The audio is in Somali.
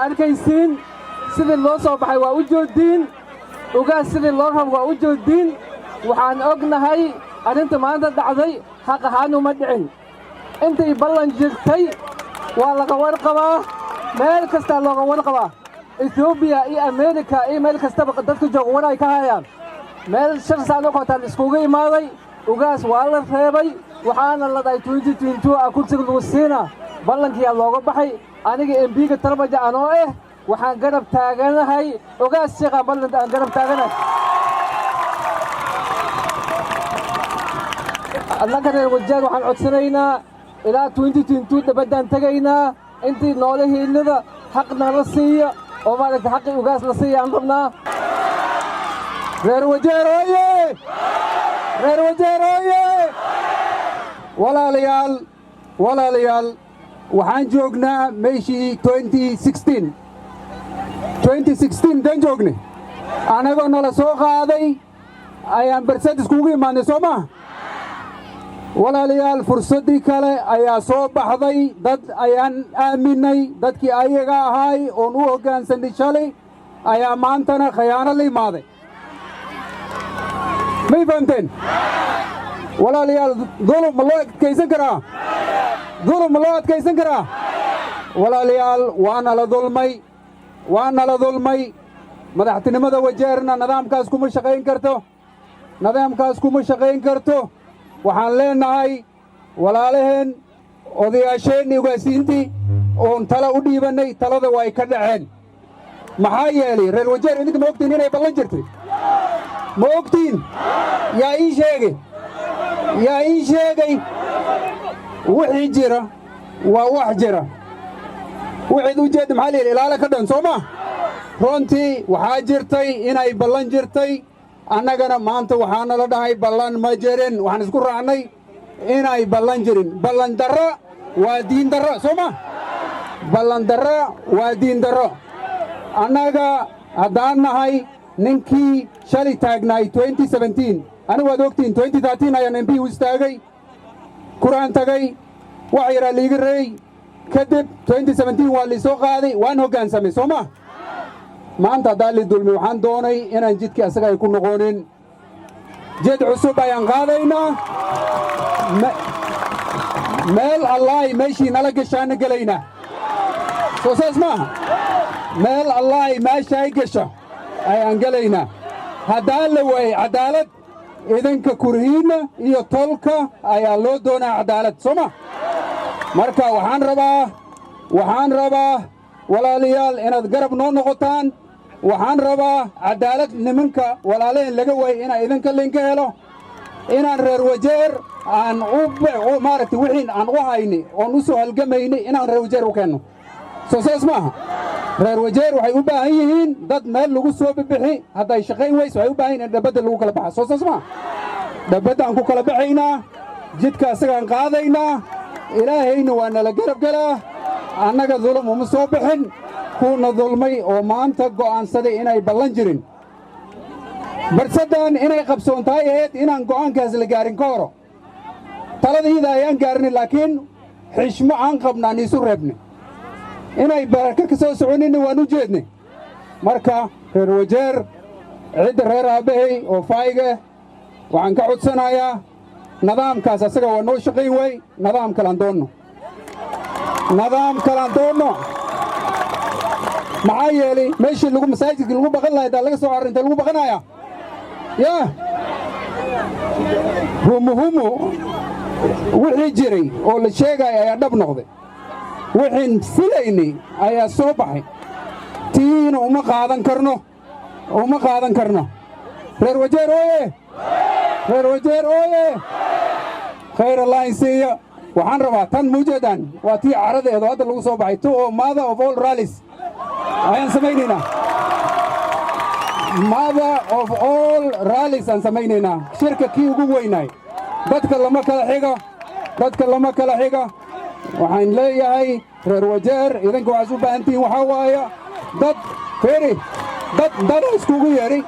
arkaysiin sidii loo soo baxay waa u joogdiin ugaas sidii loo rabo waa u joogdiin waxaan ognahay arrinta maanta dhacday xaq ahaan uma dhicin intay ballan jirtay waa laga warqabaa meel kastaa looga warqabaa etoobiya iyo ameerika iyo meel kastaba dadka jooga war ay ka hayaan meel shan saan u kotaan iskugu imaaday ugaas waa la reebay waxaana la dhahay kursiga lagu siina ballankiyaa looga baxay aniga embiga tarbaja anoo waxaan garab taaganahay ugaas sheekhaan ballan aan garab taaganahay annaka reer wajeer waxaan codsanaynaa ilaa dabaddaan tegaynaa intii noole hiilada xaqna la siiya oo maaragta xaqii ugaas la siiya aan rabnaa reer wajeer ooye reer wajeer ooye walaalayaal waxaan joognaa meeshii 2016 dan joogne annagoo nala soo qaaday ayaan bersad iskugu imaadnay soo maa walaalayaal fursaddii kale ayaa soo baxday dad ayaan aaminay dadkii ayaga ahaay oon u hoggaansanay shalay ayaa maantana khayaano la imaaday may fahamteen walaalayaal dulum ma loo adkaysan karaa dulum ma loo adkaysan karaa walaalayaal waana la dulmay madaxtinimada wajeerna nidaamkaas kuma shaqayn karto waxaan leenahay walaalaheen odayaasheenni ugaasiintii oon tala u dhiibannay talada way ka dhaceen maxaa yeelay reer wajeer idinka ma ogtiin inay ballan jirtay ma ogtiin yaa ii sheegay wixii jira waa wax jira wixid u jeedda maxaa layidhi ilaala ka dhan soo ma runtii waxaa jirtay inay ballan jirtay annagana maanta waxaana la dhahay ballan ma jirin waxaan isku raacnay inay ballan jirin ballan darra waa diin darra soo ma ballan darra waa diin darro annaga haddaan nahay ninkii shalay taagnaay 2017 anigu waad ogtiin 2013 ayaan mp u istaagay kuraan tagay wax yaraa liiga reey kadib 2017 waa liisoo qaaday waan hoggaansamay soo ma maanta haddaa li dulmi waxaan doonay inaan jidkii asaga ay ku noqonin jid cusub ayaan qaadaynaa meel allahay meeshii nala gashaana gelaynaa soo saas maaha meel allahay meeshaay gasha ayaan gelaynaa haddaan la waayey caddaalad idinka kurhiinna iyo tolka ayaa loo doonaa caddaalad soo ma marka waxaan rabaa walaalayaal inaad garab noo noqotaan waxaan rabaa caddaalad nimanka walaalaheen laga waayey inaan idinka linka helo inaan reer wajeer aan maaragtay wixiin aan u hayni oon u soo halgamaynay inaan reer wajeer u keenno soo saas maaha reer wajeer waxay u baahan yihiin dad meel lagu soo bibixi hadday shaqayn weyso waxay u baahan yihin in dhabbadda lagu kala baxa soo saas maaha dhabbadaan ku kala baxaynaa jidka asagaan qaadaynaa ilaahayna waa nala garab galaa annaga dulum uma soo bixin kuuna dulmay oo maanta go'aansaday inay ballan jirin barsaddan inay qabsoontahay ahayd inaan go'aankaas la gaarin ka horo taladiida ayaan gaarnay laakiin xishmo aan qabnaan iisu reebnay inay baraka ka soo soconinna waan u jeednay marka reer wajeer cidda reer aabbahay oo faa'iga waxaan ka codsanayaa nidaamkaas asaga waa noo shaqayn way nidaam kalaan doonno maxaa yeelay meeshii masaajidkii lagu baqan lahay daa laga soo carra intee lagu baqanayaa yaa humuhumu wixii jiray oo la sheegaya ayaa dhab noqday wixiin filaynay ayaa soo baxay tiina uma qaadan karno reer wajeer ooye khayr allah insiiya waxaan rabaa tan muujeedaan waa tii caradeedo hadda lagu soo baxay oo mother of all rallies ayaan samaynaynaa mother of all rallies aan samaynaynaa shirka kii ugu weynaay dadka lama kala xiga waxaan leeyahay reer wajeer idinka waxaas u baahan tihiin waxaa waaya dad iskugu yeedhay